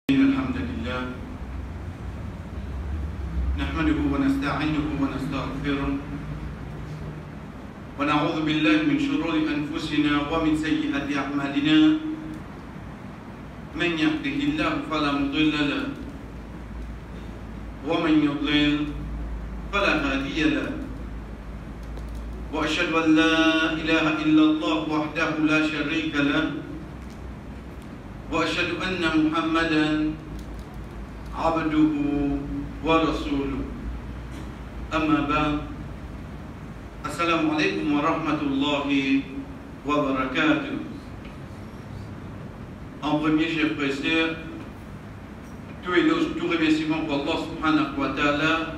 الحمد لله نحمده ونستعينه ونستغفره ونعوذ بالله من شرور أنفسنا ومن سيئات أعمالنا من يهده الله فلا مضل له ومن يضلل فلا هادي له وأشهد أن لا إله إلا الله وحده لا شريك له وأشهد أن محمدا عبده ورسوله أما بعد السلام عليكم ورحمة الله وبركاته. En premier, chers frères et sœurs, tout remerciement pour Allah subhanahu wa ta'ala,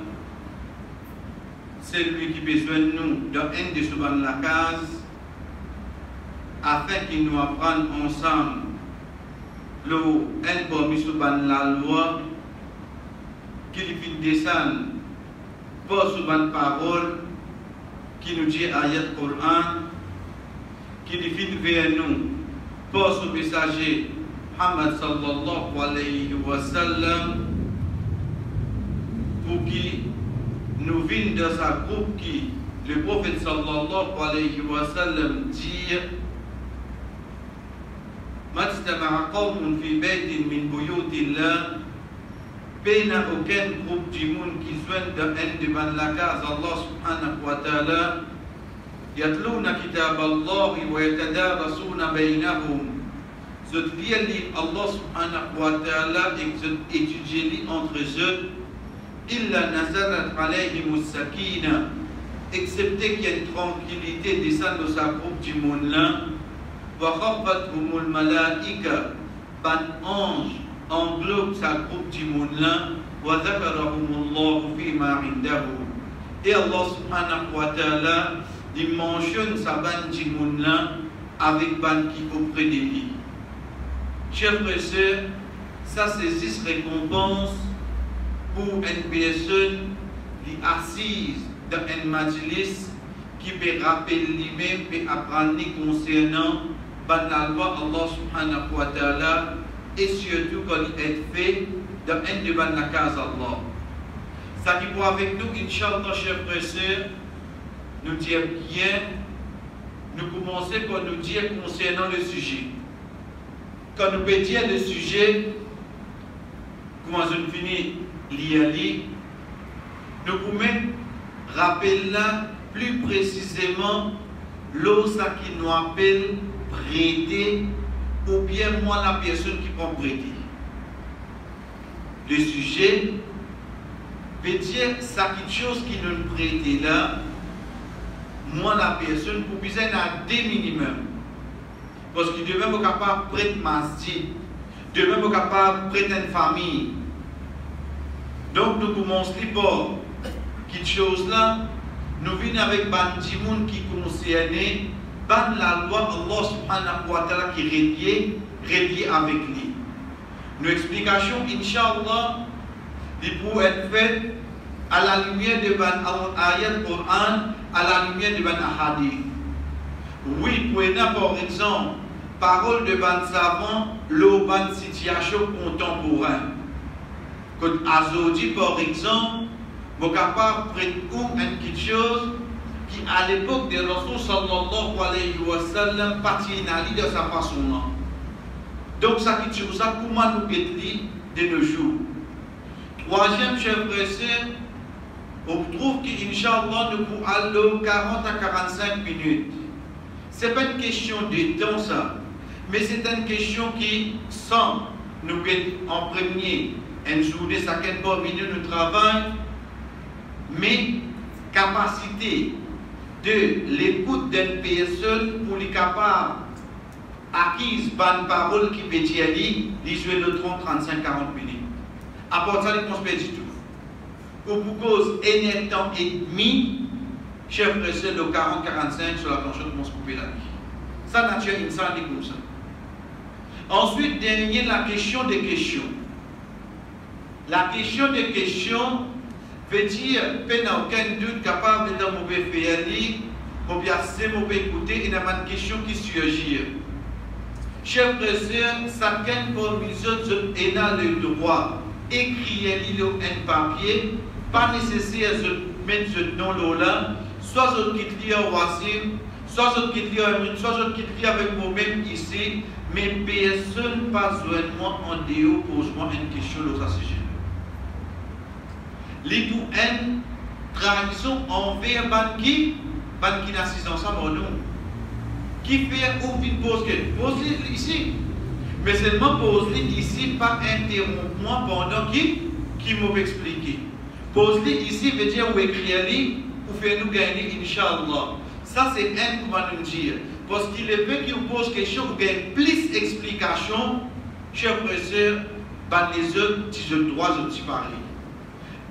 c'est lui qui besoin de nous dans un de souvent la case afin qu'il nous apprenne ensemble le un parmi souvent la loi qu'il fit descendre pour souvent parole qui nous dit ayat Coran qui fit vers nous pour ce messager Muhammad sallallahu alayhi wa sallam pour qui nous vîmes dans sa groupe qui le prophète sallallahu alayhi wa sallam dit ما اجتمع قوم في بيت من بيوت الله بين aucun groupe du monde qui soit devant la case Allah subhanahu wa ta'ala يتلون كتاب الله ويتدارسون بينهم cette vie Allah subhanahu wa ta'ala étudie entre eux إلا نزلت عليهم السكينة excepté qu'il y a une tranquillité descend dans sa groupe du monde là وَخَفَّتْهُمُ الْمَلَائِكَةُ ban ange englobe sa groupe du monde là وَذَكَرَهُمُ اللَّهُ فِي مَا عِنْدَهُ et Allah subhanahu wa ta'ala il mentionne sa ban du monde là avec ban qui auprès de lui. Chers frères et sœurs, ça c'est 10 récompenses pour une personne qui est assise dans un majlis qui peut rappeler lui-même et apprendre concernant la loi Allah subhanahu wa ta'ala et surtout quand il est fait dans un devant la case Allah. Ça qui pour avec nous, Inch'Allah, chers frères et sœurs, nous dire bien, nous commençons par nous dire concernant le sujet. Quand nous pouvons dire le sujet, comment je finis lire, nous pouvons rappeler là plus précisément l'osa qui nous appelle prêter ou bien moi la personne qui prend prêter. Le sujet veut dire ça quelque chose qui nous prête là, moi la personne pour besoin à des minimum. Parce que demain vous capable de prêter masjid, demain vous capable de prêter une famille. Donc nous commençons par quelque chose là, nous venons avec Bandimoun qui concerne ban la loi Allah subhanahu wa ta'ala qui relié avec lui. Nos explications, Inch'Allah, ils pourront être faites à la lumière de ban ayat Coran, à la lumière de ban hadith. Oui, pour par exemple, parole de ban savant, le ban situation contemporaine. Quand Azodi, par exemple, vous capable de prendre quelque chose qui à l'époque de Rasul sallallahu alayhi wa sallam patinali de sa façon là. Donc ça qui tire ça comment nous guetter de nos jours. Troisième chef frère, on trouve qu'Inch'Allah nous pour aller 40 à 45 minutes. C'est pas une question de temps ça, mais c'est une question qui sans nous guetter en premier une journée ça quelques minutes de travail, mais capacité de l'écoute d'une personne pour les capables acquise par une parole qui peut dire les jouer de 30, 35, 40 minutes. À part ça, ils ne se du tout. Ou pour cause un temps et demi, chef pressé de 40, 45 sur la planche de se couper la vie. Ça, nature insane est comme ça. Ensuite, dernier, la question des questions. La question des questions veut dire qu'il n'y a aucun doute capable de mauvais faire, ou bien c'est mauvais écouter, il y a une question qui surgit. Chers frères et sœurs, chacun parmi eux a le droit d'écrire un papier, pas nécessaire de mettre ce nom là, soit je quitte lire au Wassim, soit je quitte lire avec moi-même ici, mais personne pas besoin de moi en dehors pose-moi une question de ce sujet. Les pour une tradition envers qui n'assisent ensemble nous. Qui fait ou vite pose ici. Mais seulement pose-les ici, pas interrompre-moi pendant qui m'a expliqué. Pose-les ici veut dire ou écrire-les ou faire nous gagner, Inch'Allah. Ça c'est un comment nous dire. Parce qu'il est vrai qu'il vous pose question, vous gagnez plus d'explications, chers frères et sœurs, les autres, si je dois, je suis pareil.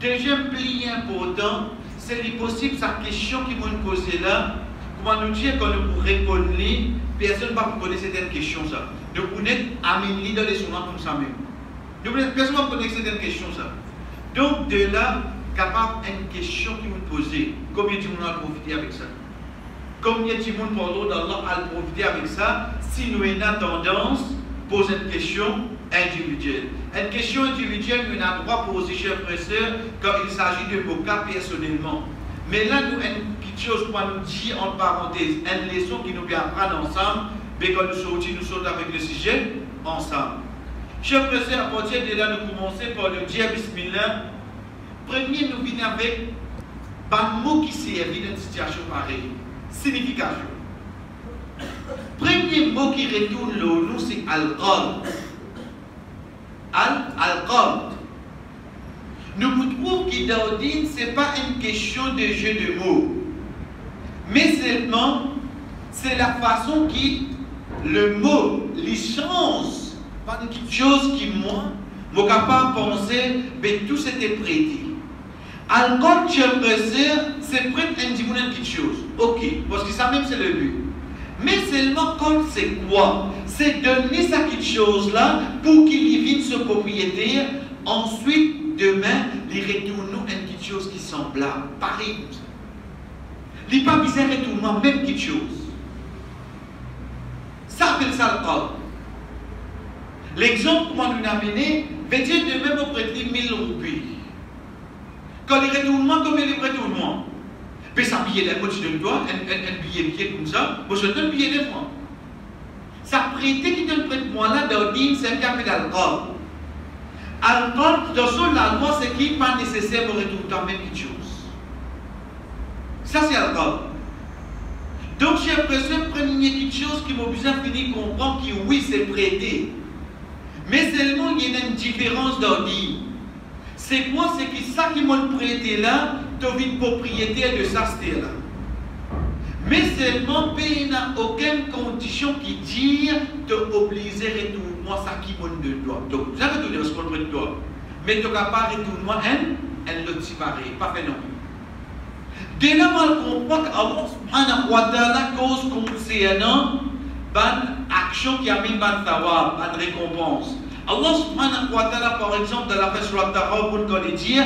Deuxième pli important, c'est possible sa question qui m'a posée là. Comment nous dire qu'on nous répondre, personne ne va vous connaître certaines questions ça. Donc vous n'êtes amené dans les soins comme ça même. Donc personne ne va vous connaître certaines questions ça. Donc de là, capable une question qui vous posez, combien de monde a profité avec ça? Combien de monde pour d'Allah a profité avec ça? Si nous avons tendance, poser une question individuelle. Une question individuelle, nous avons droit de poser, chers frères et sœurs, quand il s'agit de vos cas personnellement. Mais là, nous avons une petite chose pour nous dire, entre parenthèses, une leçon qui nous peut apprendre ensemble, mais quand nous sortons avec le sujet ensemble. Chers frères et sœurs, à partir de là, nous commençons par le dire Bismillah. Premier, nous venons avec un mot qui servit dans une situation pareille. Signification. Premier mot qui retourne le nous, c'est alcool. Alcool. Nous trouvons que dans le ce n'est pas une question de jeu de mots. Mais seulement, c'est la façon qui, le mot, les chances, pas quelque chose qui, moi, je suis capable de penser, mais tout c'était prêté. Alcool, chers frères et sœurs, c'est prêter une quelque chose. Ok, parce que ça même c'est le but. Mais seulement quand c'est quoi? C'est donner ça quelque chose là pour qu'il y vienne ce propriétaire. Ensuite, demain, il retourne nous une quelque chose qui est semblable, pareil. Il n'est pas bizarre retournement, même quelque chose. Ça appelle ça alcool. L'exemple qu'on nous a amené, veut dire demain vous prêtez 1000 roupies. Quand il retournement, combien il retournement? Mais ça billet d'un mot, tu donnes toi, un billet comme ça, moi je donne un billet de francs. Ça prêter qui donne prête moi là, dans le c'est un café d'alcool. Alcool, dans ce la loi, c'est qui pas nécessaire pour retourner même quelque chose. Ça c'est alcool. Donc j'ai l'impression de prendre quelque chose qui m'a besoin de finir comprendre que oui, c'est prêté. Mais seulement il y a une différence dans le c'est quoi? C'est que ça qui m'a prêté là, tu es une propriétaire de ça, c'était là. Mais seulement, il n'y a aucune condition qui dit de obliger retourne-moi ça qui m'a de toi. Donc, vous avez tout dit ce qu'on prête toi. Mais tu n'as pas retourne-moi un lot séparé, pas fait non. Dès là, on comprend qu'Allah subhanahu wa ta'ala cause concernant une action qui a mis une thawab, une récompense. Allah subhanahu wa ta'ala, par exemple, dans la version de la Taghabun, quand il dit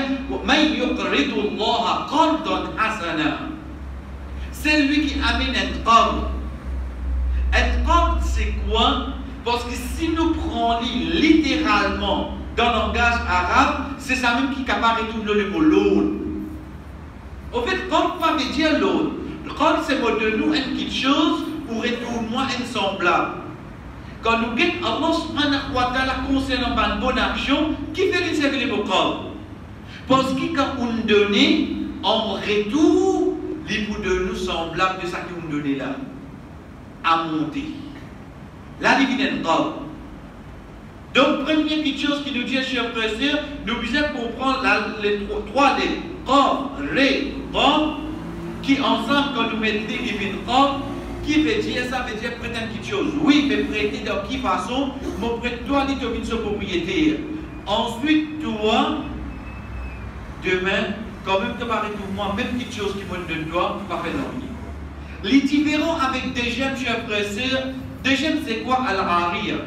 Man yuqridu Allah qardan hasana. C'est lui qui amène un qard. Un qard, c'est quoi? Parce que si nous prenons littéralement dans le langage arabe, c'est ça même qui est capable de retourner le mot loan. En fait, qard ne veut pas dire loan. Le qard, c'est pour de nous une petite chose pour retourner une semblable. Quand nous guettons Allah subhanahu wa ta'ala concernant une bonne action, qui fait les servir les bocaux? Parce que quand on donne, en retour, les bouts de nous semblables de ça qu'on donne là, à monter. La dividende. Donc, première petite chose qui nous dit, chers frères et sœurs, nous devons comprendre les trois des Qaf, Ré, Qaf, qui ensemble, quand nous mettons les dividendes, qui veut dire ça veut dire prêter quelque chose. Oui, mais prêter dans quelle façon? Mon prête-toi, il devient son propriétaire. Ensuite, toi, demain, quand même tu vas retourner moi, même quelque chose qui me donne toi, tu vas faire non. Les différents avec deuxième, chers frères et sœurs, deuxième c'est quoi? Al-Ariya.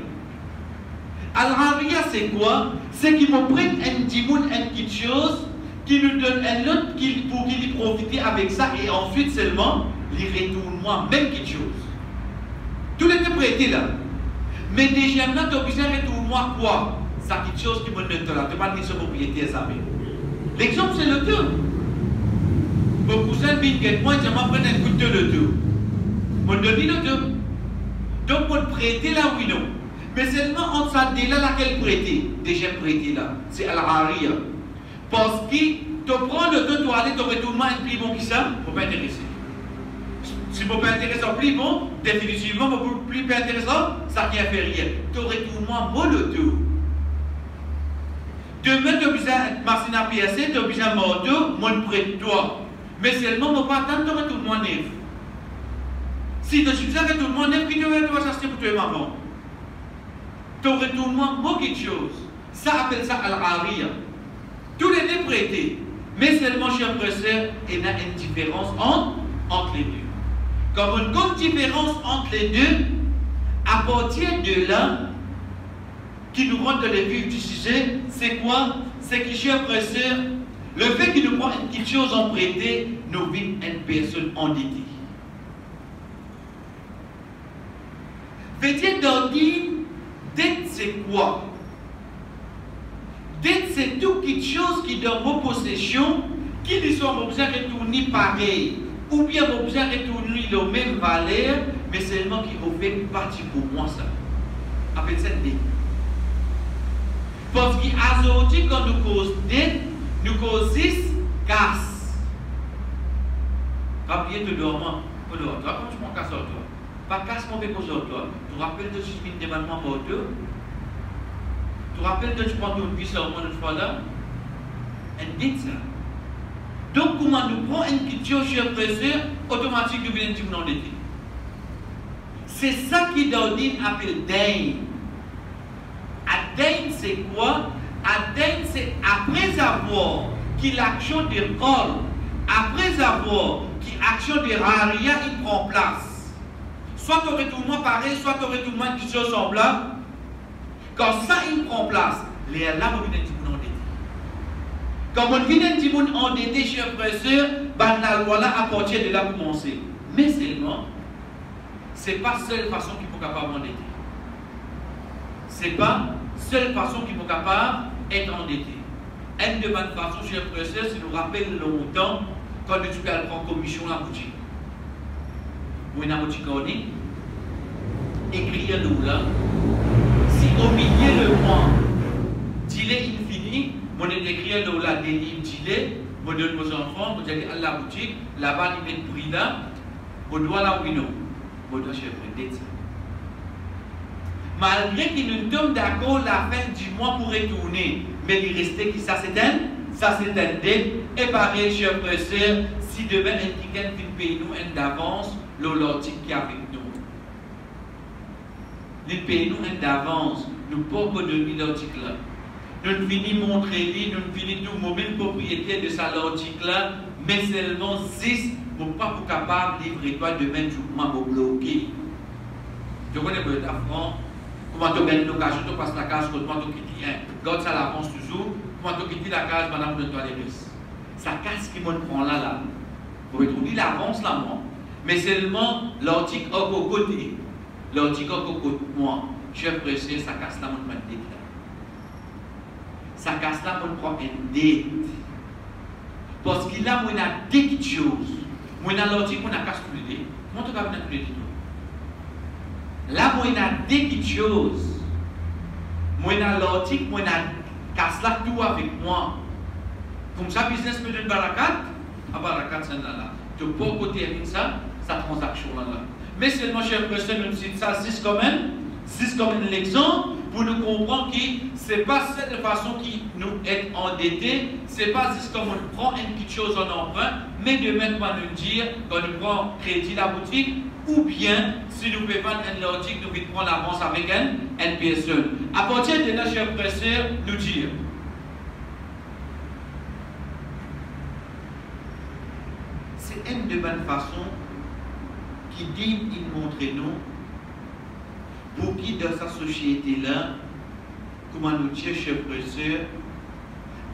Al-Ariya c'est quoi? C'est qu'il me prête un dimoun, une petite chose, qui nous donne un autre pour qu'il profite avec ça et ensuite seulement, il retourne moi, même quelque chose. Tout est prêté là. Mais déjà, maintenant, tu as besoin de retourner quoi? Ça, quelque chose qui me note là. Tu n'as pas de propriété, ça. L'exemple, c'est le tout. Mon cousin vient moi, je m'apprends un coup de le tout. Mon donne le tout. Donc, on prêter là, oui, non. Mais seulement, on s'est là, laquelle prêter? Déjà prêté là. C'est à l'arrière. Parce que tu prends le temps, tu vas aller, tu retournes un plus bon qui ça, pour m'intéresser. Si vous pas intéressant, plus bon, définitivement, vous plus intéressant, ça qui est inférieur. Tu retournes moi le tout. Demain, tu as besoin de machine à PSC, tu as besoin de moto, moi je prête toi. Mais seulement, je ne pas attendre, tu retournes moi neuf. Si tu as besoin de retourner moi neuf, qui tu vas s'acheter pour toi avant? Tu retournes moi quelque chose. Ça appelle ça al-Ariya. Tous les deux prêtés. Mais seulement, chez un professeur, il y a une différence entre les deux. Comme une grande différence entre les deux, à partir de là, qui nous rend de le vif du sujet, c'est quoi? C'est que chez un professeur, le fait qu'il nous prend quelque chose en prêté, nous vivons une personne endettée. Veut dire d'ordine, dette c'est quoi? Dette c'est tout quelque chose qui est dans vos possessions, qui ne soit besoin de retourner pareil, ou bien besoin de retourner la même valeur, mais seulement qui vous fait partie pour moi ça. Appelle ça dette. Parce qu'aujourd'hui, quand nous causons dette, nous causons casse. Rappelez de dormant. Toi, quand tu prends casse sur toi, pas casse mon béco sur toi. Tu rappelles de ce que demandement pour toi. Tu rappelles de tu prends ton vie sur moi une fois là. Elle dit ça. Donc, comment nous prenons une question chez un presseur, automatique nous venons de nous endetter. C'est ça qui Daudine appelle dette. Dette, c'est quoi? Dette, c'est après avoir que l'action de rôle, après avoir que l'action de Haria, il prend place. Soit tu aurais tout le monde pareil, soit tu aurais tout le monde qui se semblable. Quand ça, il prend place, les là, on vient de dire endetté. Quand on vient de dire endetté chez un professeur, la loi là, à partir de là, commencer. Mais seulement, ce n'est pas la seule façon qu'il faut capable d'endetter. Ce n'est pas seule façon qu'ils sont capables d'être endettés. Une de bonnes façons chez un professeur, c'est nous rappeler longtemps quand tu peux prendre commission la boutique. Ou une boutique en ligne, écrire nous là. Si au milieu le mois, délai infini, on écrire nous là, des livres délai, on donne aux enfants, on dit à la boutique, là-bas, ils mettent prix là, on doit là oui non. On doit chercher ça. Malgré qu'il nous tombe d'accord la fin du mois pour retourner, mais il restait que ça c'est un dette. Et pareil, chez un professeur, si demain un ticket vient payer nous un d'avance, l'article qui est avec nous. Il paye nous un d'avance, nous ne pouvons pas donner l'article là. Nous finissons montrer lui, nous finissons tout le même propriétaire de ça l'article là, mais seulement 6 pour pas pour capable de livrer toi demain du mois pour bloquer. Je connais pas ta franc. Comment tu gagnes l'occasion, tu passes la case, comment tu quittes un. Garde ça l'avance toujours. Comment tu quittes la case, madame, de toi les risques. Ça casse qui me prend là. Vous pouvez trouver l'avance là, moi. Mais seulement l'article au côté. L'article au côté, moi. Chef pressé, ça casse là, mon dette. Ça casse là, mon prend une dette. Parce qu'il a, moi, il a des choses. Moi, il a l'article, on a casse tous les dettes. Comment tu vas venir tous les dettes? Là, moi, il y a des petites choses. Moi, il y a l'article, moi, il y a casse là tout avec moi. Comme ça, business me donne barakat, à barakat, c'est là. Tu peux pas côté ça, sa transaction là. Mais seulement, cher personne, nous cite ça 6 comme l'exemple, pour nous comprendre que ce n'est pas cette façon qui nous est endettés, ce n'est pas juste comme on prend une petite chose en emprunt, mais de maintenant nous dire qu'on nous prend crédit la boutique, ou bien, si nous pouvons vendre un article, nous pouvons prendre l'avance avec un PSE. À partir de là, cher professeur, nous dire. C'est une de bonnes façons qui dit, il montre nous, pour qui dans sa société-là, comment nous dire, cher professeur,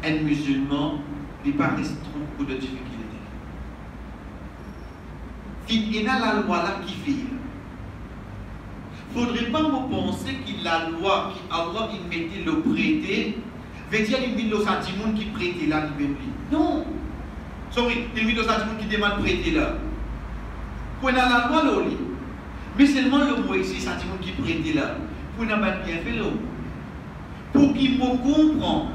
un musulman n'est pas resté trop de difficultés. Il y a la loi là qui fait. Il ne faudrait pas me penser que la loi qu'Allah il mettait le prêter, veut dire qu'il met le sentiment qui prêtait là, il même non. Sorry, il met le sentiment qui demande prêter là. Pour la loi là, mais seulement le mot ici, sentiment qui prêtait là. Pour n'a pas bien fait là. Pour qu'il me comprenne,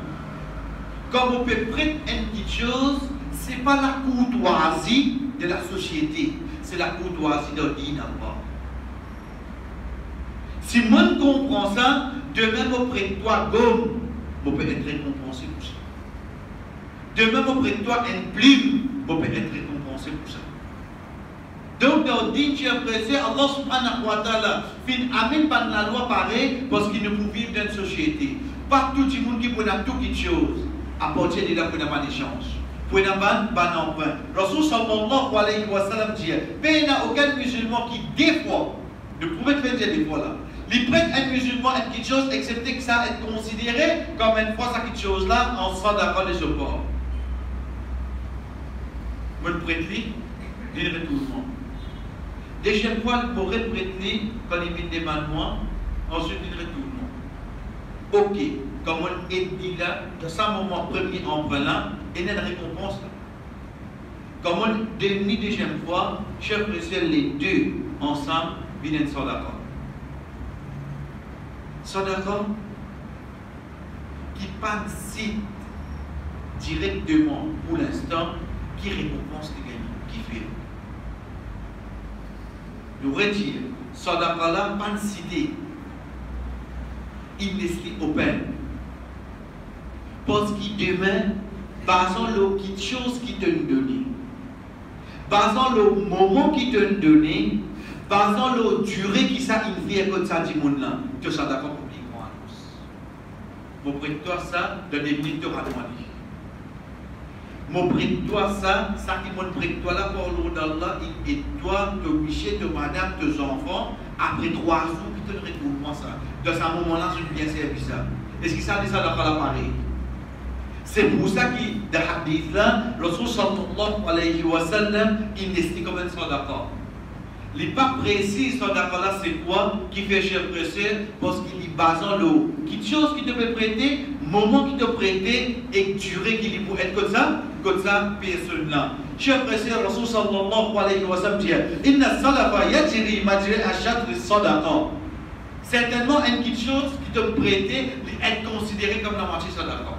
quand on peut prêter une petite chose, ce n'est pas la courtoisie de la société, c'est la courtoisie de Dieu. Si moi comprends ça, demain auprès de toi, gomme, on peut être récompensé pour ça. Demain auprès de toi, une plume, on peut être récompensé pour ça. Donc, dans le din, j'ai apprécié, Allah subhanahu wa ta'ala, fin amène pas la loi pareille parce qu'il ne peut vivre dans une société. Pas tout le monde qui peut faire toutes les choses. À partir de là, pour n'avoir d'échange. Pour n'avoir pas d'emprunt. Rasul sallallahu alayhi wa sallam dit, il n'y a aucun musulman qui, des fois, ne pouvait faire des fois là. Il prête un musulman à quelque chose, excepté que ça est considéré comme une fois cette chose-là, en sadaqa de support. Vous le prêtez, il retournement. Deuxième fois, il pourrait prêter quand il vient des mains, ensuite il retournement. Ok, comme on est dit là, dans ce moment premier emprunt là, il y a une récompense là. Comme on est dit deuxième fois, chef président, les deux ensemble, viennent sadaqa. Sadaqa qui participe directement pour l'instant, qui récompense les gagnants, qui fait. Nous retire, Sadaqa là, pas cité, il est open. Parce qu'il demain, basant le quelque chose qui te donné, basant le moment qui te donné, basant la durée qui ça il fait comme ça du monde là, tu ça d'accord publiquement à tous. Mon prête-toi ça dans des minutes de radouani. Mon prête-toi ça qui mon prête-toi là pour l'eau d'Allah, et toi, te miché, te madame, tes enfants, après 3 jours, qui te retournement ça. Dans ce moment-là, je bien servi ça. Est-ce que ça dit ça dans la pareil? C'est pour ça que dans le hadith là, le Rasul sallallahu alayhi wa sallam, il n'est comme un sadaqa. Il n'est pas précis, sadaqa là, c'est quoi qui fait cher pressé, parce qu'il est basant l'eau. Quelque chose qui te peut prêter, moment qui te prêter, et durée qui peut être comme ça, personne là. Cher pressé, le Rasul sallallahu alayhi wa sallam dit, inna salafa yajri majri ashad sadaqa. Certainement, une petite chose qui te prêter, est considérée comme la moitié sadaqa.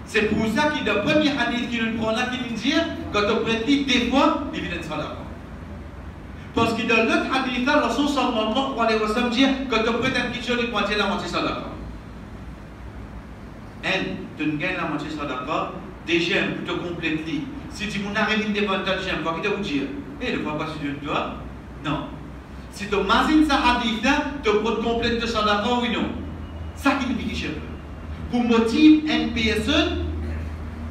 C'est pour ça qu'il y a le premier hadith qui nous prend là, qui nous dit, quand on prête des fois, il vient de sadaqa. Parce que dans l'autre hadith, le Rasul sallallahu alayhi wa sallam dit, quand on prête une petite chose, il moitié la moitié sadaqa. Tu gagnes la moitié sadaqa, déjà, pour te compléter. Si tu arrives une dévantage, j'aime pas, qui te vous dire, ne vois pas si tu dois. Non. Si tu imagines ça hadith là, tu peux te compléter sadaqa, oui non. Ça qui nous dit chez eux. Pour motiver une personne,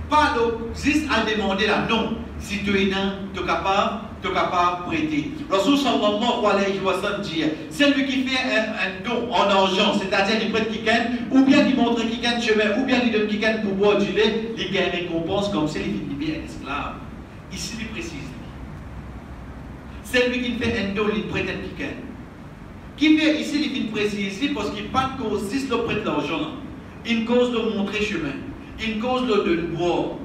pas juste à demander là, non. Si tu es là, tu es capable de prêter. Rasul sallallahu alayhi wa sallam dit, celui qui fait un don en argent, c'est-à-dire il prête quelqu'un, ou bien il montre quelqu'un de chemin, ou bien il donne quelqu'un pour boire du lait, il gagne récompense comme s'il était un esclave. Ici, il précise. Celui qui fait un don, il prête à quelqu'un. Qui fait ici, il précise ici, parce qu'il n'y a pas de cause, si le prête l'argent, une cause de montrer chemin, une cause de boire.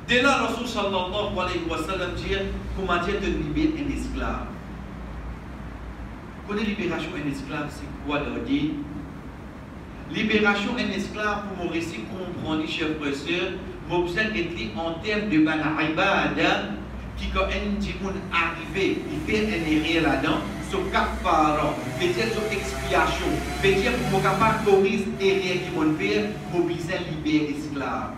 Dès là, Rasul sallallahu alayhi wa sallam dit, comment dire de libérer un esclave. Connais libération d'un esclave, c'est quoi leur dire? Libération d'un esclave, pour me réciter comprendre, chers frères et sœurs, m'observe en termes de ibada, qui quand un djimoun arrivé, il fait un erreur là-dedans, sur kafara, veut dire sur expiation, veut dire pour capable corriger erreur qui m'ont fait, mobiliser libérer l'esclave.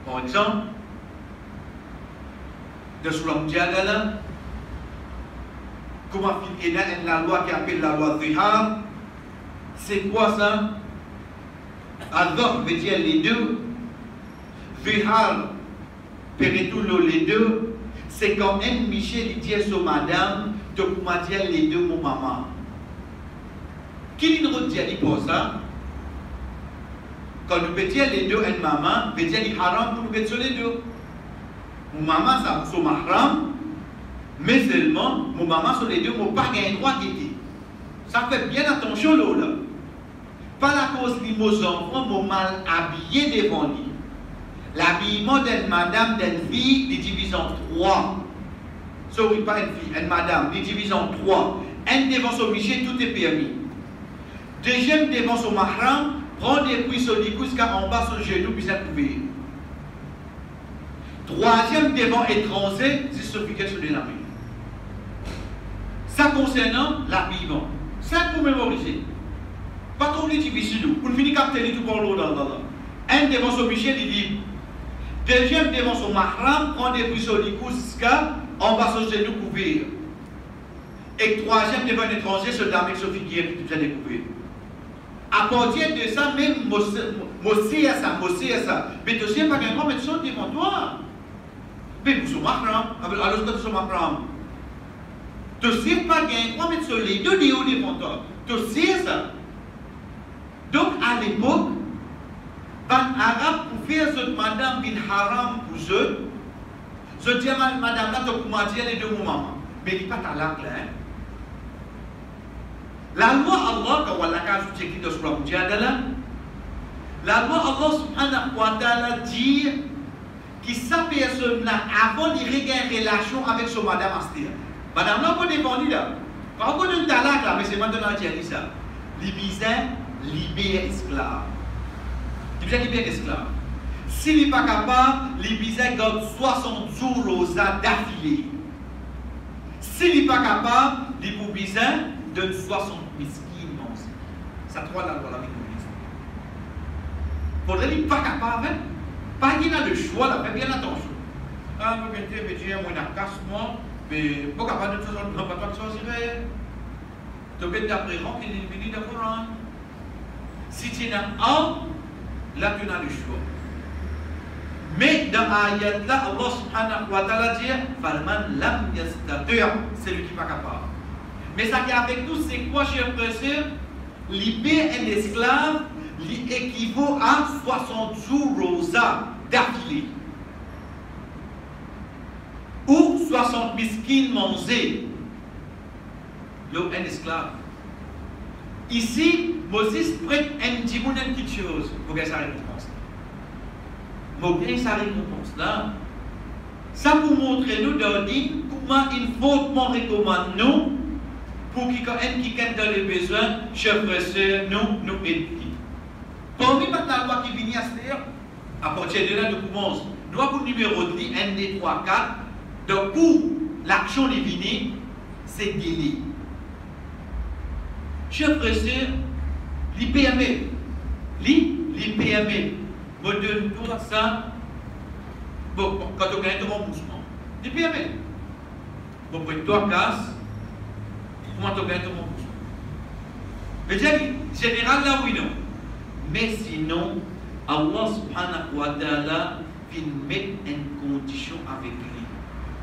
Par exemple, de Soulam Diadala, comment il y a la loi qui appelle la loi Zihar, c'est quoi ça? Ador veut dire les deux, Zihar, Pérétoulo les deux, c'est quand un Michel il dit à son madame, de comment dire les deux mon maman. Qui nous dit pour ça? Quand nous pétions les deux une maman, veut dire qu'il haram pour nous pétir les deux. Mon maman, ça, son mahram, Mais seulement, mon maman sur les deux, mon pas gagné droit d'été. Ça fait bien attention là. Pas la cause de mes enfants, mon mal habillé devant lui. L'habillement d'une madame, d'une fille, il divise en 3. Sorry, pas une fille, une madame, il divise en 3. Un devant son miché, tout est permis. Deuxième devant son mahram, prend des pluies sur le cou jusqu'en bas sur le genou, puis ça couvert. Troisième devant étranger, c'est Sophie sur les lames. Ça concernant l'habillement. Ça pour mémoriser. Pas trop les difficiles. Pour finir capter tout pour l'autre. Un devant son miché, il dit. Deuxième devant son mahram, prend des pluies sur le cou jusqu'en bas sur le genou couvert. Et troisième devant un étranger, ce dame Sophie qui est découvert. À partir de ça, même Mossé à ça. Mais tu sais pas qu'un grand médecin devant toi. Mais vous êtes mahram, alors que tu es mahram. Tu sais pas qu'un grand médecin, les deux devant toi. Tu sais ça. Donc à l'époque, un arabe pour faire cette madame bin haram pour eux, je dis à madame là, tu peux dire les deux moments. Mais il n'est pas ta là. La loi Allah, quand on l'a écrit dans Surah Mujadala, la loi Allah subhanahu wa ta'ala dit que sa personne-là, avant de regarder une relation avec son madame Astir, madame là, on peut dépendre là. Pas encore d'un talak là, mais c'est maintenant qui a dit ça. Libérer, libérer esclave. Libérer esclave. S'il n'est pas capable, libérer garde 60 jours rosa d'affilée. S'il n'est pas capable, libérer donne 60 miskines. Ça trois la loi avec nous. Faudrait dire pas capable, pas qu'il a le choix, là, faites bien attention. Ah, vous mettez, mais j'ai un casse-moi, mais pas capable de faire ça, non, pas toi qui choisirais. Tu peux d'après rang qu'il est venu de Coran. Si tu as un, là tu as le choix. Mais dans l'ayat là, Allah subhanahu wa ta'ala dit Falman lam yastati', c'est lui qui n'est pas capable. Mais ça qui est avec nous, c'est quoi, chers frères? Libérer un esclave équivaut à 60 jours rosa d'affilée. Ou 60 miskines mangés. Un esclave. Ici, Moses prête un petit petite chose pour gagner sa récompense. Pour gagner sa récompense là, ça pour montrer nous comment il faut recommande nous pour qu'il y ait quelqu'un dans les besoins, chers frères et sœurs, nous aider. Parmi la loi qui vient à se dire, à partir de là, nous commençons. Loi pour numéro 10, 1, 2, 3, 4. Donc, pour l'action divine, c'est délai. Chers frères et sœurs, l'IPME, me donne tout ça. Bon, quand on gagne ton remboursement, l'IPME. Bon, pour toi, casse. Comment tu gagnes ton remboursement? Mais général là, oui, non. Mais sinon, Allah subhanahu wa ta'ala met une condition avec lui.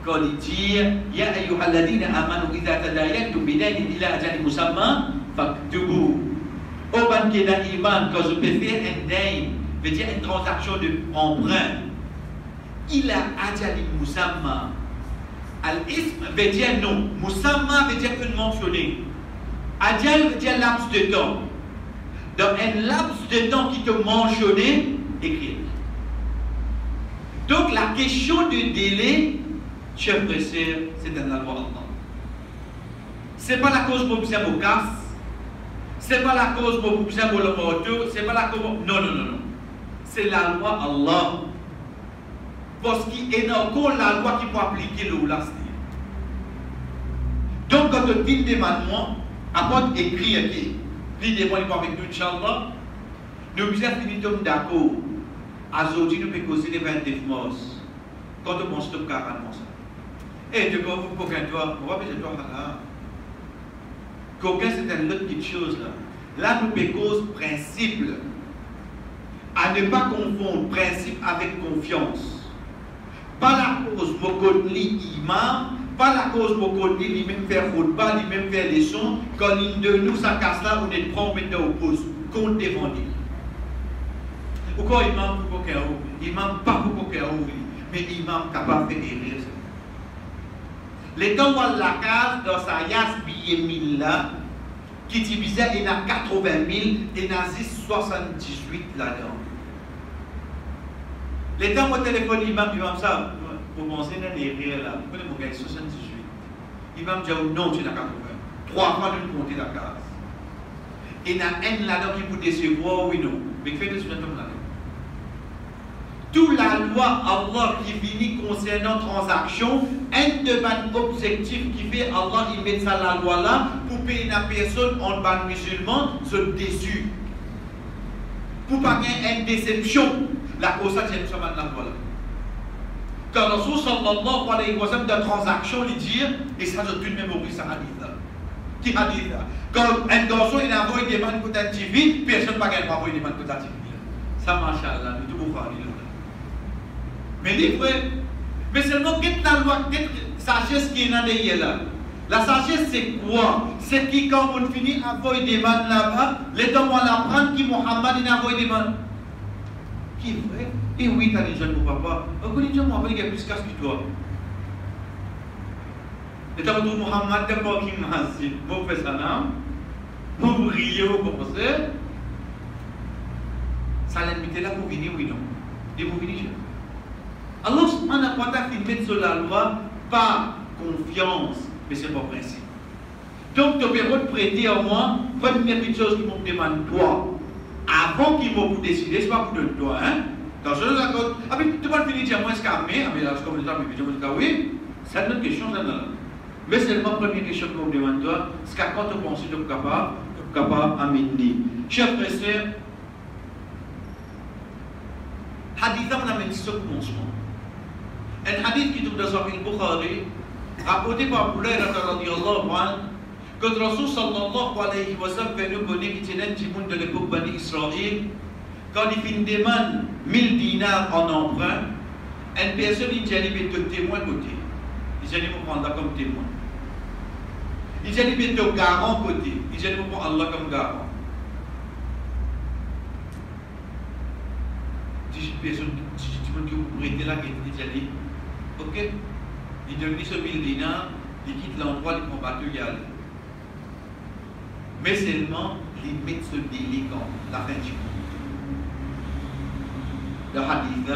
Quand il dit Ya ayyuhalladhina amanu idha tadayantum bidainin ila ajalin musamma faktubu. Au banquier d'iman, quand je peux faire un dain, veut dire une transaction d'emprunt, il a ajalin musamma. Al-ism veut dire non. Musamma veut dire une mentionnée. Adjal veut dire laps de temps. Dans un laps de temps qui te mentionnait, écrit. Donc la question du délai, chers frères et sœurs, c'est dans la loi Allah. Ce n'est pas la cause pour que vous casse. Ce n'est pas la cause pour que vous le moto. Ce n'est pas la cause. Non. C'est la loi Allah. Parce qu'il y a encore la loi qui peut appliquer le last. Donc, quand on dit des mandements, après écrit ici, l'idée moi avec nous, Inch'Allah, nous sommes finir d'accord. Aujourd'hui, nous pouvons causer les 29 morts. Quand on pense que 40 morts. Et tu peux vous coquin toi, on va besoin de toi là. Coquin, c'est une autre petite chose là. Là, nous pouvons causer principe. À ne pas confondre principe avec confiance. Pas la cause Mokotli imam, pas la cause Mokotli lui-même faire football, lui-même faire les sons, quand l'une de nous ça casse là, on est prêt à mettre au pause, compte devant lui. Pourquoi imam pour qu'elle ouvre? Imam pas pour qu'elle ouvre, mais imam capable de faire erreur. Les temps où la case dans sa yas billet 1000 là, qui divisait, il y a 80 000 et il y a 78 là-dedans. Les temps où téléphone, il m'a dit ça, pour penser dans les réels là, vous connaissez mon gars, 78. Il va me dire non, tu n'as 80. 3 fois de compter la case. Et il y a un là-dedans qui peut décevoir, oui, non. Mais faites de ce là-dedans. Toute la loi Allah qui finit concernant transaction, un de mes objectifs qui fait Allah, il met ça la loi là pour payer une personne en ban musulman, se déçu. Pour pas qu'il y ait une déception, la cause ça tient sur la loi là. Quand le Rasul sallallahu alayhi wa sallam de transaction, il dit, et ça je tout de même oublié ça hadith là. Qui hadith là? Quand un garçon il envoie des demandes pour ta TV, personne ne va pas envoyer des demandes pour ta TV. Ça marche là, nous tout Bukhari là. Mais les frères, mais seulement quelle la loi, quelle sagesse qui est dans derrière là. La sagesse c'est quoi? C'est qui quand on finit à envoyer des demandes là-bas, les temps on l'apprend qui Mohammed il a envoyé des demandes. Qui est vrai? Et oui, tu as des jeunes pour papa. Beaucoup de gens m'ont appris qu'il y a plus casse que toi. Et tu as retrouvé Mohammed, tu n'as pas qui m'a dit. Vous faites ça, non? Vous riez, vous pensez? Ça l'imite là pour venir, oui, non? Et vous venez, je. Alors, on n'a pas filmé sur la loi, pas confiance, mais c'est pas principe. Donc, tu peux prêter à moi, première chose qui me demande, toi, avant qu'il m'ont décidé, ce n'est pas pour de toi, hein? Dans ce cas, ah, mais tu vas finir dire moi scamé, ah, mais là, comme les gens me disent, oui, c'est une autre question, ça, là. Mais c'est la première question que je me demande, toi, c'est qu'à quand tu penses que tu es capable à m'aider. Chers frères et sœurs, hadith, on a mis ce commencement. Un hadith qui trouve dans Sahih Bukhari, rapporté par Hurayra radhiyallahu anhu, que le Rasul sallallahu alayhi wa sallam fait nous connaître qu'il y a un petit monde de l'époque Bani Israël, quand il fait une demande 1000 dinars en emprunt, une personne il dit de témoin côté. Il dit de prendre Allah comme témoin. Il dit de garant côté. Il dit de prendre Allah comme garant. Si une personne qui vous prêtez là, il dit ok, il donne ce 1000 dinars, il quitte l'endroit, il prend bateau, il y a. Mais seulement, il met ce délai quand la fin du monde. Le hadith,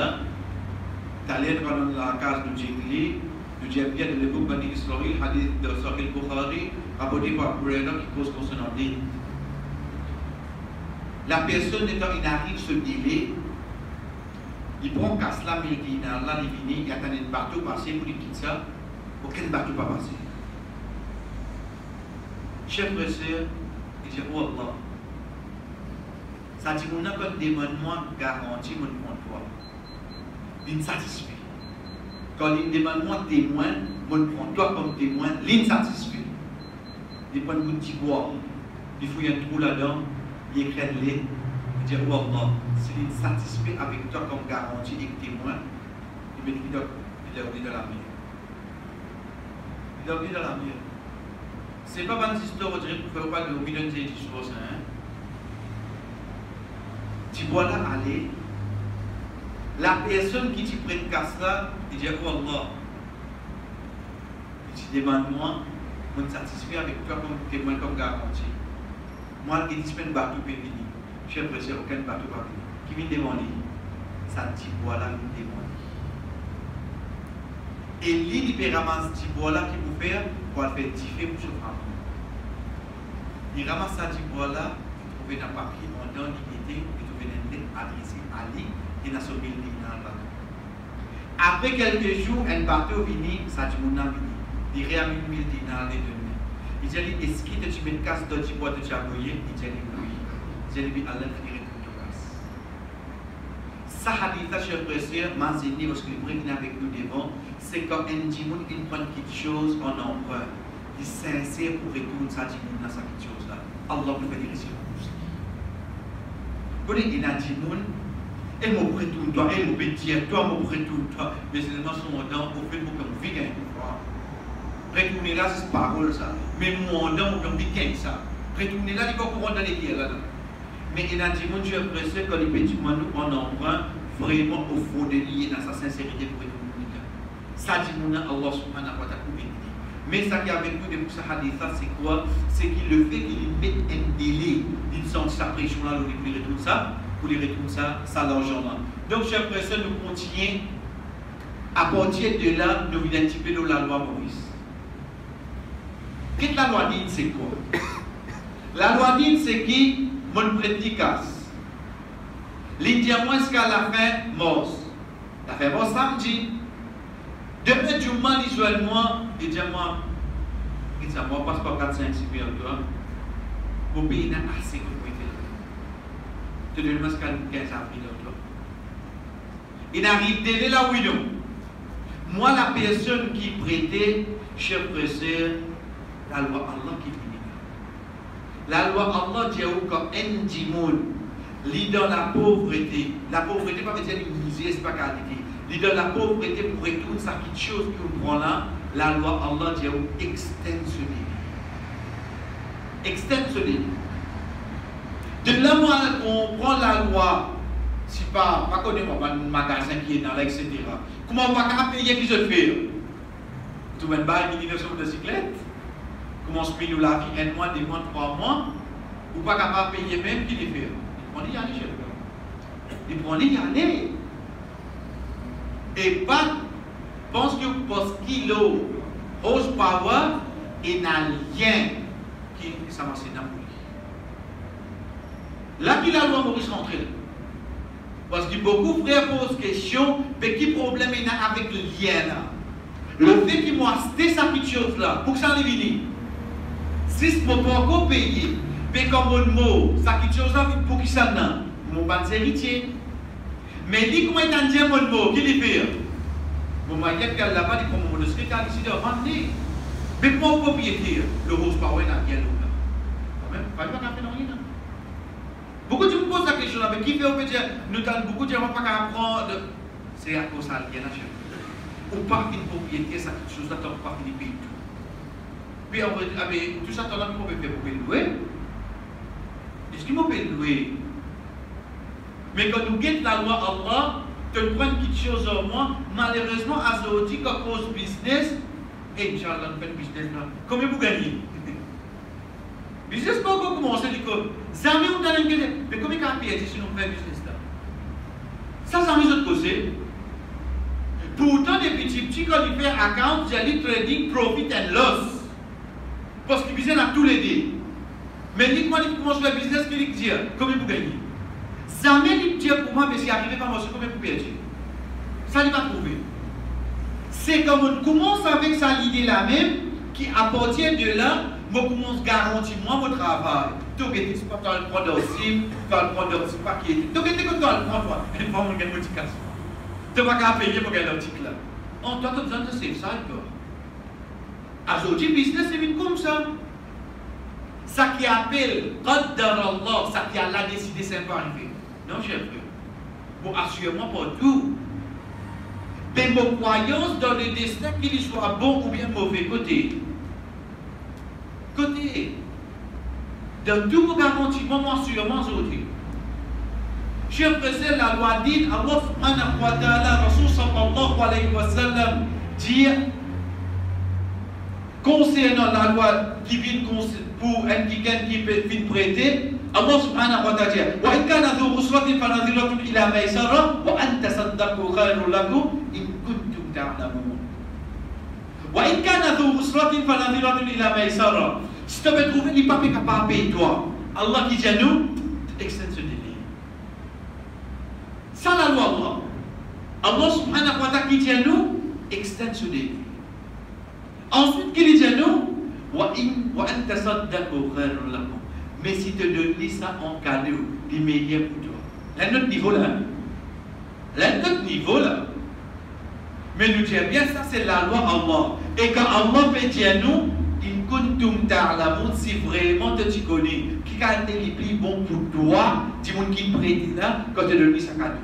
tu allais dans la case de Jingli, de Djebia de l'époque Bani Israël, hadith de Sahih Bukhari, rapporté par Hurayra qui pose concernant l'île. La personne étant il arrive ce délai, il prend casse là, 1000 dinars, là, il finit, il attend un bateau passer pour lui quitter ça, aucun bateau pas passer. Chef frère, il dit, oh Allah, ça dit, on a comme demande-moi garantie, mon toi. Il satisfait. Quand il demande-moi témoin, mon prend toi comme témoin, l'insatisfait. Il prend un petit bois, il fouille un trou là-dedans, il écrit les, il dit, oh Allah, s'il est satisfait avec toi comme garantie et témoin, il met il dans la mer. Il est dans la mer. Ce n'est pas une histoire, on dirait, pour faire pas de millions de choses. Tu vois là aller, la personne qui te prête casse là, il dit, oh Allah, il dit, demande-moi, je me satisfais avec toi comme témoin, comme garantie. Moi, il dit, un bateau peut venir. Je n'ai l'impression aucun bateau va venir. Qui vient demander, ça dit, voilà, il demande. Et l'île, il peut ramasser ce bois-là qui vous fait pour le faire differ pour ce femme. Il ramasse ce bois-là, il trouve un papier en dedans, il était, il trouve une lettre adressée à lui, il a son 1000 dinars là. Après quelques jours, un bateau vient, ça dit mon ami, il réamène 1000 dinars les deux. Il dit, est-ce qu'il tu mets une casse dans le bois de Tchaboyer? Il dit, oui. Il dit, Allah finit de casse. Ça, hadith, cher frère, m'enseigner parce qu'il brille avec nous devant, c'est quand un djimoun il prend quelque chose en emprunt, il sincère pour retourner sa djimoun dans sa quelque chose là. Allah peut faire des récits. Quand il y a un djimoun, elle me retourne toi, elle me peut dire toi, me retourne toi, mais c'est dans son temps au fait pour qu'on vive un pouvoir. Retourner là, c'est parole ça, mais mon temps pour qu'on vive ça. Retourner là, il va courir dans les guerres là. Mais il y a un djimoun, je apprécie quand les petits moineaux en emprunt, vraiment au fond de lui, dans sa sincérité pour retourner. Ça dit, Allah subhanahu wa ta'ala, Mais ça qui est avec nous depuis ce hadith, c'est quoi? C'est qu'il le fait qu'il met un délai. Il sent sa pression là, il retourne ça, pour les retourner ça l'argent là. Donc, chers frères, nous continuons. À partir de là, nous venons un petit peu de la loi Maurice. Qu'est-ce que la loi dit, c'est quoi? La loi dit, c'est qui? Mon prédicace. L'Indien, moi, ce qu'à la fin, mort. La fin, mort samedi. Demain, du moment, moi, il dit, moi, passe par 4, 5, 6 millions de dollars. Mon pays n'a assez que pour être là. Tu donnes-moi ce qu'à 15 avril. Il arrive dès là où il est. Moi, la personne qui prêtait, cher frère, la loi Allah qui finit. La loi Allah dit quand un dimoun lit dans la pauvreté pas veut dire une misère, c'est pas qualité. Lit dans la pauvreté pour retourner ça quelque chose qu'on prend là, la loi Allah dit extensionner. Extensionner. De là, moi, on prend la loi. Si pas connaître un magasin qui est dans là, etc. Comment on va payer qui se fait? Tout le monde va une sur de cyclette. Comment se paye la vie? 1 mois, 2 mois, 3 mois. Ou pas capable de payer même qui les fait. Il prend les y aller, chef. Il prend les y aller. Et pas, pense que pour kilo, horsepower, il n'a rien qui s'avance dans le lui. Là, qui la loi Maurice rentrer? Parce que beaucoup de frères posent question, mais quel problème il y a avec le lien là? Le fait qu'il m'a acheté sa petite chose là, pour que ça ne vienne. Si je ne peux pas payer, mais comme un mot, sa petite chose là, pour qu'il s'en aille, mon pas héritier. Mais dit comment il a dit un mot, qui le fait? Bon, moi, il y a quelqu'un là-bas, il prend mon mot de secrétaire, il décide de rendre. Mais comment vous propriétaire, le rose power n'a rien là? Quand même, pas faire rien. Beaucoup de gens me posent la question, mais qui fait au dire, nous avons beaucoup de gens qui n'ont pas apprendre. C'est à cause de ça, il y a ou pas une propriété, ça quelque chose d'attendre pas qu'il paye tout. Puis on va dire, tout ça, on peut faire pour louer. Est-ce qu'il peut louer? Mais quand nous guettons la loi Allah, tu prends quelque chose au moins, malheureusement, à Saudi, quand on cause business, et Inch'Allah, on fait business là. Combien vous gagnez? Business pas encore commencé, jamais on a une mais comment il y a un piège si on fait business là? Ça, ça nous a causé. Pourtant, les petits, quand ils font account, j'ai dit trading, profit and loss. Parce qu'ils business à tous les deux. Mais dites-moi, ils commencent le business, qu'ils disent, combien vous gagnez? Jamais ils disent pour moi, mais si arrivé par moi, combien vous perdez? Ça n'est pas trouvé. C'est comme on commence avec ça, l'idée là même, qui à partir de là, je commence à garantir mon travail. Tu es pas dans le prendre aussi, dans le prendre aussi, pas qui est. Tu es dans le prendre, il faut une modification. Tu vas pas payer pour gagner l'article là. On doit te besoin de ces ça, aujourd'hui, business c'est comme ça. Ça qui appelle Qaddar Allah, ça qui a là décidé, c'est pas arrivé. Non, cher frère. Bon, assurément pas tout. Mais mon croyance dans le destin, qu'il soit bon ou bien mauvais côté. Dans tout mon garantie, moi sûrement aujourd'hui. Cher frère, la loi dit, Allah subhanahu wa ta'ala, Rasul sallallahu alayhi wa sallam, dit, concernant la loi qui vient pour un qui peut prêter, Allah subhanahu wa ta'ala dit, wa in kana dhu usratin fanadhiratun ila maysara wa an tasaddaqu khairun lakum in kuntum ta'lamun. Wa in kana dhu usratin fanadhiratun ila maysara. Si tu veux trouver les papiers capables de payer toi, Allah qui dit à nous, extends ce délai. Ça la loi Allah. Allah subhanahu wa ta'ala qui dit à nous, extends ce délai. Ensuite, qu'il dit à nous, wa an tasaddaqu khairun lakum. Mais si tu donnes ça en cadeau, il meilleur pour toi. Là, notre niveau là. Mais nous disons bien, ça c'est la loi Allah. Et quand Allah fait dire à nous, in kuntum ta'lamun, si vraiment tu connais, qui a été le plus bon pour toi, dis moi qui prête là, quand tu donnes ça cadeau.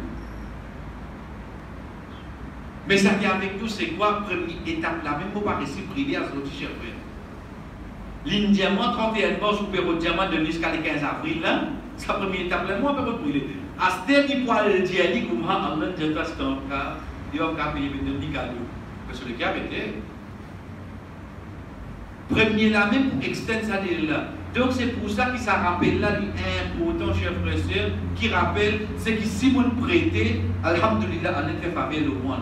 Mais ça qui est avec nous, c'est quoi? Première étape là, même pour pas rester privé à ce petit cher frère. L'indiamant 31 mois, ou le diamant de jusqu'à le 15 avril, là, c'est la première étape là, moi, on peut brûler. À ce terme, il pourra le dire, il comment Allah dit que c'est un cas, il va payer des cadeaux. Parce que le cas était. Premier là même pour extendre ça là. Donc c'est pour ça que ça rappelle là l'important, chers frères et sœurs, qui rappelle, c'est que si vous prêtez, alhamdulillah, on est fait faveur le moins.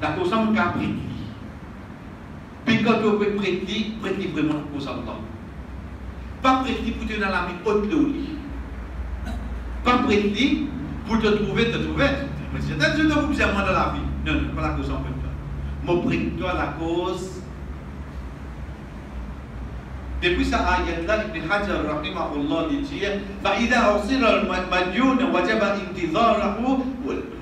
La cause on peut prêter. Puis quand on peut prêter, prêtez vraiment la cause Allah. Pas prêter pour te dans la vie haute de lit. Pas prêter pour te trouver. C'est-à-dire que je te besoin dans la vie. Non, pas la cause en même temps. Moi prête-toi la cause. Depuis sa ayat-là, Ibn Hajar rahimahullah dit فإذا أرسل المديون وجب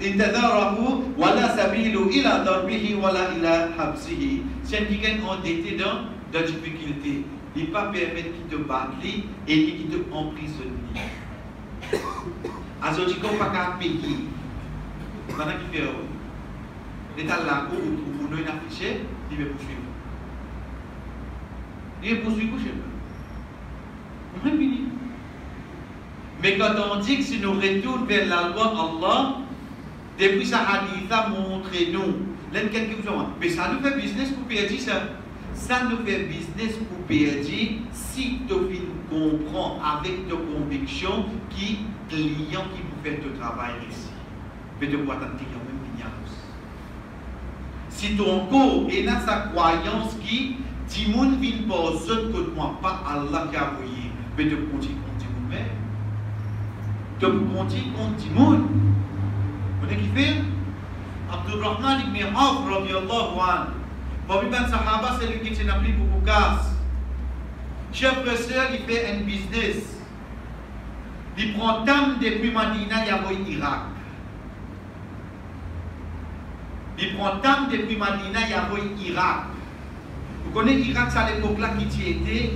انتظاره ولا سبيل إلى ضربه ولا إلى حبسه. Si quelqu'un est endetté dans des difficultés, il ne peut pas permettre qu'il te batte et qu'il te emprisonne. Azoti qu'on pas qu'à payer. Pendant qu'il fait l'état là où vous nous affiché, il va poursuivre. Il poursuit chez nous. On est fini. Mais quand on dit que si nous retournons vers la loi Allah, depuis ça hadith a montré nous, mais ça nous fait business pour perdre ça. Ça nous fait business pour perdre si tu comprends avec ta conviction qui client qui vous fait le travail ici. Mais de quoi t'en client même si tu encore et dans sa croyance qui si moun vient pour ce que moi, pas Allah qui a envoyé, mais de continuer contre moun même. De continuer contre moun. Vous savez qui fait? Abdurrahman ibn Auf, radiyallahu anhu. Parmi les Sahaba, c'est lui qui s'est appelé pour Boukas. Chef professeur, il fait un business. Il prend tam depuis Madina, il a envoyé Irak. Il prend tam depuis Madina, il a envoyé Irak. Vous connaissez l'Irak, c'est à l'époque là qui y était.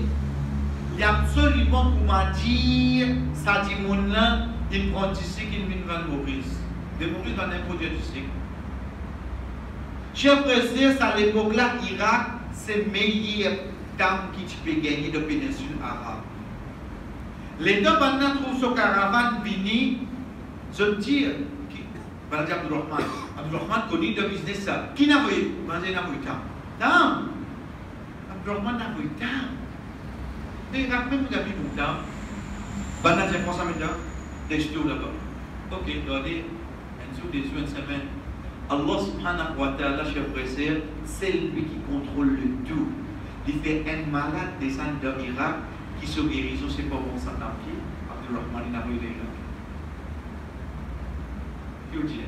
Il y a absolument pour m'en dire, ça dit mon là, il prend ici qu'il vient de Maurice. De Maurice dans n'importe quel cycle. Chers frères, c'est à l'époque là, l'Irak, c'est le meilleur temps qui tu peux gagner de la péninsule arabe. Les deux maintenant trouvent ce caravane vini, je dis, par exemple, Abdurrahman connaît de business ça. Qui n'a pas eu? Mangé n'a pas eu temps. Abdurrahman n'a pas eu temps. Et après, vous avez eu temps. Banane, j'ai pensé à mettre des choses là-bas. Ok, regardez, un jour, des jours, une semaine. Allah subhanahu wa ta'ala, chers frères, c'est lui qui contrôle le tout. Il fait un malade descendre dans l'Irak qui se guérit, c'est pas bon ça n'a pied. Abdurrahman, il n'a pas eu l'Irak. Que dire?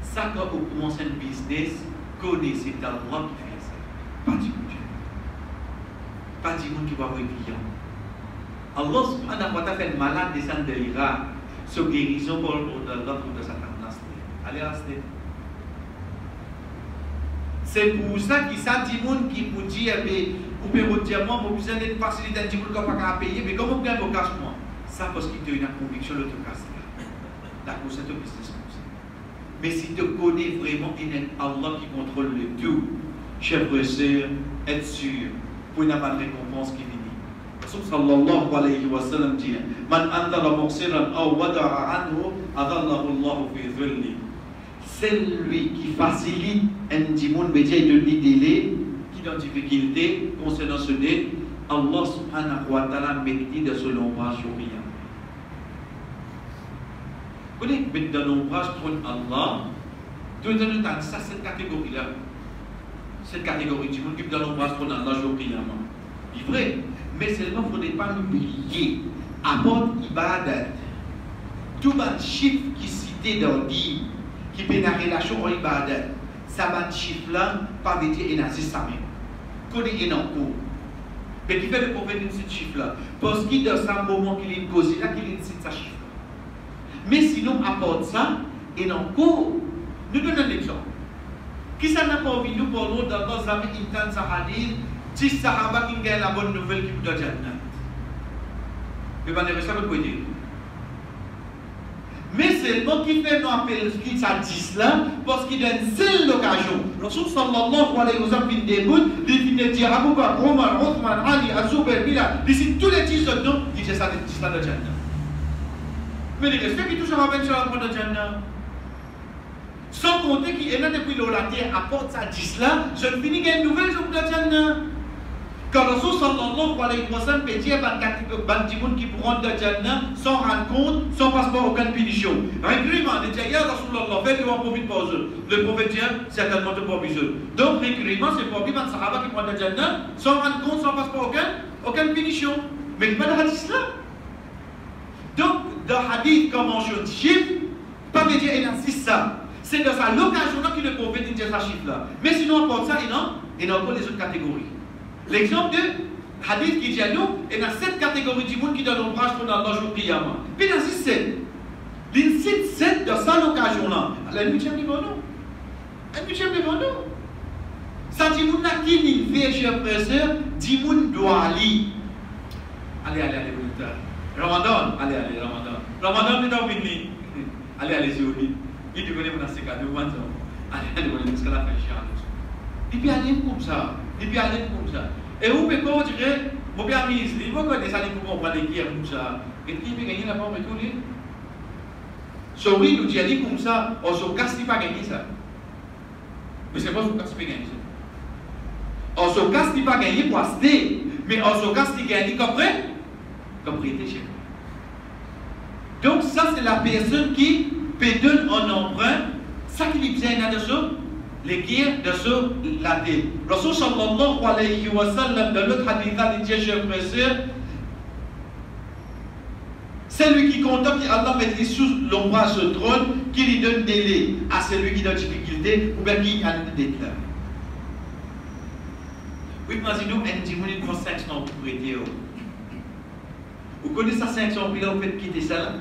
Ça, quand vous commencez un business, connaissez Allah qui fait ça. Pas du monde. Pas du monde qui va avoir un client. Allah subhanahu wa ta'ala fait un malade descendre de l'Irak, se guérison pour Allah pour sa tendance. Allez, restez. C'est pour ça qu'il y a des gens qui vous disent, vous pouvez dire, moi, vous besoin d'être facilité à dire que vous n'avez pas à payer, mais comment vous gagnez vos cash moi? Ça parce qu'il y a une conviction de te casser. D'accord, c'est un business comme ça. Mais si tu connais vraiment Allah qui contrôle le tout, chers frères et sœurs, être sûr pour une bonne récompense qui vient. Rasul sallallahu alayhi wa sallam dit Man andara muqsiran aw wada'a anhu adallahu Allah fi dhilli. C'est lui qui facilite un dimoun média de délai qui est en difficulté concernant ce dé. Allah subhanahu wa ta'ala met de ce l'ombrage au rien. Vous connaissez mettre dans l'ombrage pour Allah. Tout le temps, ça c'est cette catégorie-là. Cette catégorie du monde qui est dans l'ombrage pour Allah au rien. C'est vrai. Mais seulement, il ne faut pas l'oublier. Apporte ibadat. Tout le chiffre qui est cité dans le livre, qui peut la relation en ibadat, ça va chiffre-là, pas veut dire qu'il ça même. Connaît un cours. Mais qui fait le prophète de ce chiffre-là? Parce qu'il dans ce moment qu'il est causé là, qu'il est cité ce chiffre-là. Mais sinon, apporte ça, et en cours, nous donnons un exemple. Qui ça n'a pas envie nous parlons dans nos amis intenses à hadith? 10 sahaba qui gagnent la bonne nouvelle qui vous donne Jannah. Mais pas de ça, vous pouvez dire. Mais seulement qui fait nous appeler qui ça 10 là, parce qu'il donne seule l'occasion. Rasul sallallahu alayhi wa sallam vient début, il vient dire Abu Bakr, Omar, Othman, Ali, Azubair, Bilal, d'ici tous les 10 autres noms, il dit ça 10 là de Jannah. Mais les restes qui touchent à la sur la porte de Jannah. Sans compter qu'il est là depuis la terre, apporte ça 10 là, je finis une nouvelle jour de Jannah. Quand le Rasul sallallahu alayhi wa sallam peut dire que qui pourront de Jannah sans rendre compte, sans passeport, aucune punition. Régulièrement, les gens, ya Rasulallah, faites-le en profite pour eux. Le prophète dit, certainement de pas besoin. Donc, régulièrement, c'est pour lui, les Sahaba qui pourront de Jannah sans rendre compte, sans passeport, aucune punition. Mais il n'y a pas de hadith là. Donc, dans le hadith, comme mentionne chiffre, pas veut dire qu'il insiste ça. C'est dans sa l'occasion que le prophète dit ce chiffre là. Mais sinon, à part ça, il y a encore les autres catégories. L'exemple de hadith qui dit à nous, il y a 7 catégories du monde qui donnent l'ombrage pour Allah jour Qiyamah. Puis il y a 7. Il cite 7 dans sa l'occasion là. La 8e devant nous. La 8e devant nous. Ça dit, nous n'a qui n'y fait, chers frères et sœurs, dit, nous doit aller. Allez, vous Ramadan, allez, Ramadan. Ramadan, nous avons fini. Allez, c'est au lit. Il devait venir dans ces cas de maintenant. Allez, parce qu'elle a fait chance. Et puis, allez comme ça. Et vous pouvez dire, vous bien mis, il faut que des années pour comprendre les guerres comme ça. Et qui peut gagner la forme et tout les so oui, nous disons comme ça, on se casse pas gagner ça. Mais c'est pas ce casse pas gagner ça. On se casse pas gagner pour acheter, mais on se casse gagner comme prêter chez vous. Donc ça c'est la personne qui peut donner un emprunt, ça qui lui besoin de ça. Les guerres de ce la tête. Rasul sallallahu alayhi wa sallam, dans l'autre hadith, il dit, chers frères et sœurs, celui qui content qu'Allah mette sous l'ombrage de ce trône, qui lui donne délai à celui qui a des difficultés ou bien qui a des déclats. Oui, imaginez-nous, un dimanche, il prend 500 pour prêter. Vous connaissez ça 500 roupies là, vous faites quitter ça là?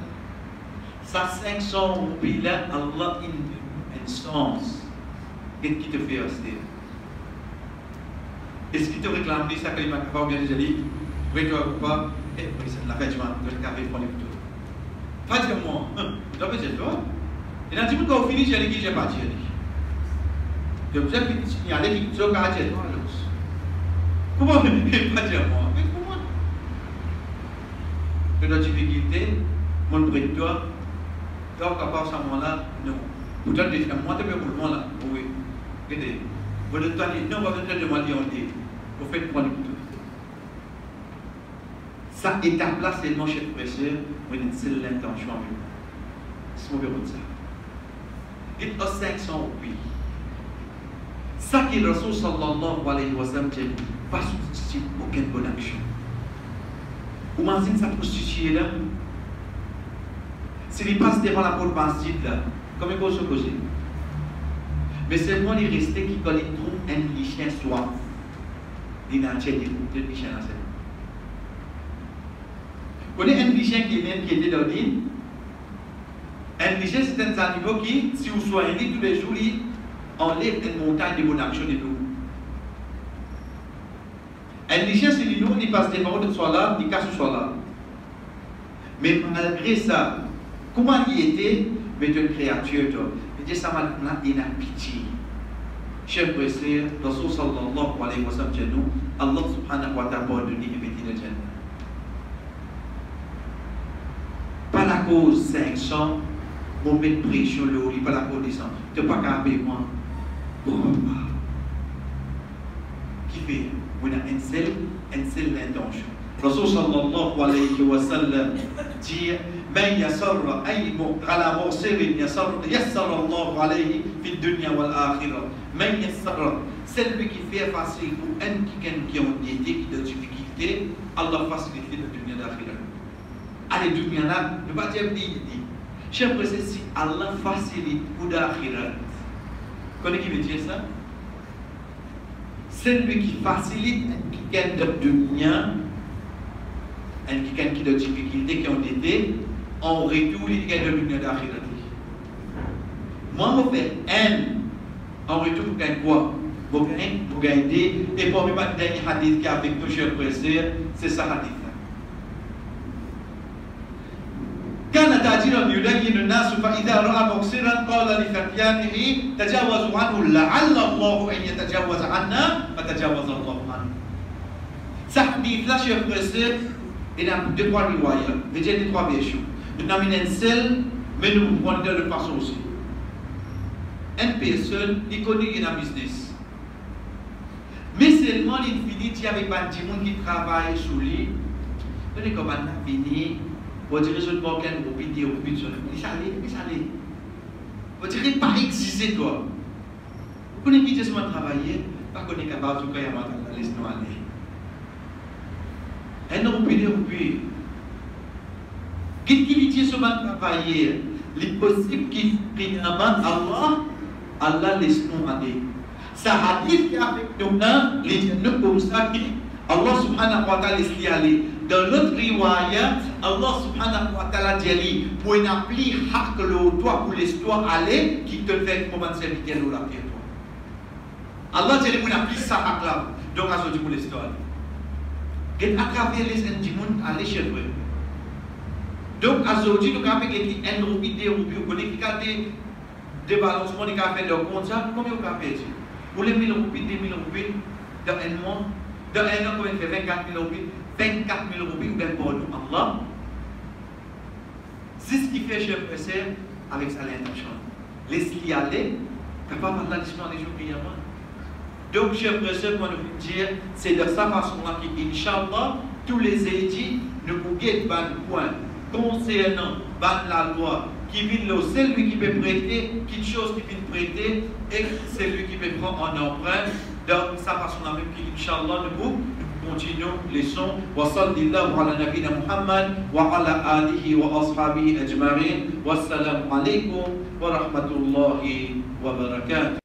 Ça 500 roupies là, Allah a une sens. Qu'est-ce qui te fait rester? Est-ce qu'il te réclame ça que il m'a pas bien dit? Oui, toi ou pas? Eh, c'est la fête, je vais café pour les photos. Pas dire moi. Donc, c'est toi. Et dans le moment où on finit, j'ai dit que j'ai pas dit. Donc, vous avez dit, il y a des qui sont gardés. Comment pas dire moi? Mais comment? Que notre difficulté, mon prête-toi, donc à part ce moment-là, non. Pourtant, moi, tu peux pour le moment là. Oui. Vous ne non, vous ne demandez on dit. Vous faites prendre tout. Ça étape là, c'est mon chef presseur, vous avez une seule intention avec moi. C'est mon bureau de ça. Dites-moi 500 roupies. Ça qui est le Rasul sallallahu alayhi wa sallam dit, pas substituer aucune bonne action. Vous imaginez ça prostituée là? S'il passe devant la porte masjid là, comment il peut se poser? Mais seulement il restait qui quand il trouve un lichin soif. Il n'a pas de lichin à cette. Vous connaissez un lichin qui était dans l'île? Un lichin c'est un animal qui, si vous soignez tous les jours, il enlève une montagne de bonnes actions de nous. Un lichin c'est nous, il passe devant de soi là, il casse soi là. Mais malgré ça, comment il était? Mais une créature, il dit ça maintenant, il a pitié. Chers frères et sœurs, Rasul sallallahu alayhi wa sallam dit nous, Allah subhanahu wa ta'ala pardonne et met le Jannah. Pas la cause 500, on met pression le haut, pas la cause 100. Tu n'as pas qu'à payer moi. Qui fait? On a une seule intention. Rasul sallallahu alayhi wa sallam dit, من يسر أي على معسر يسر الله عليه في الدنيا والآخرة. من يسر celui qui fait facile pour un qui a une qui a des difficultés, Allah facilite le dunya d'akhira. Allez, dunya là, ne pas dire dit. Chers frères, si Allah facilite pour d'akhira, connaissez qui veut dire ça? Celui qui facilite un qui a de dunya, un qui a des difficultés qui ont été en retour, il y a de l'union d'akhirati. Moi, je fais un en retour pour gagner quoi? Pour gagner. Et pour me battre le dernier hadith qui est avec nous, chers frères et sœurs, c'est ça hadith. كان تاجرا يلين الناس فإذا رأى مبصرا قال لفتيانه تجاوزوا عنه لعل الله أن يتجاوز عنا فتجاوز الله عنه. Ce hadith-là, chers frères et sœurs, il y a deux trois riwayas, déjà deux trois versions. Nous n'avons une seule, mais nous prenons de façon aussi. Une personne, il connaît qu'il a un business. Mais seulement l'infinité avec pas de monde qui travaille sous lui. Donnez comme on a fini, vous direz je ne vois aucun roupier au but sur lui. Il s'allait. Vous direz pas exister toi. Vous connaissez qui est travailler, pas qu'on est capable de faire un laisse-nous aller. Un roupier. Qu'est-ce qui dit ce travailler? Il est possible qu'il prie avant Allah laisse-nous aller. Ça hadith qui a fait nous les gens comme ça qui Allah subhanahu wa ta'ala laisse aller. Dans l'autre riwaya, Allah subhanahu wa ta'ala dit pour n'appeler haq le toi pour l'histoire aller qui te fait comment servir nous la pierre toi. Allah dit pour n'appeler ça haq là. Donc à ce pour l'histoire. Et à travers les individus aller chez eux. Donc aujourd'hui nous avons qui un roubi vous connaissez qui a des balancements qui a fait leur compte ça combien vous avez perdu? Vous les 1000 roupies, 10 000 roupies dans un mois, dans un an, combien fait 24 000 roupies, 24 000 roupies, ou bien pour nous, Allah. C'est ce qui fait, cher frère, avec ça l'intention. Laisse-les aller, capable de l'addition des jours prièrement. Donc, cher frère, moi, nous dire, c'est de sa façon-là qu'Inch'Allah, tous les édits, nous pouvons guetter un point concernant la loi. Qui vient là, c'est lui qui peut prêter, quelque chose qui vient prêter, et c'est lui qui peut prendre en emprunt. Donc, ça passe on a même qui, Inch'Allah, nous continuons les sons. Wa sallallahu ala nabina Muhammad, wa ala alihi wa ashabihi ajma'in. Wassalamu alaikum wa rahmatullahi wa barakatuh.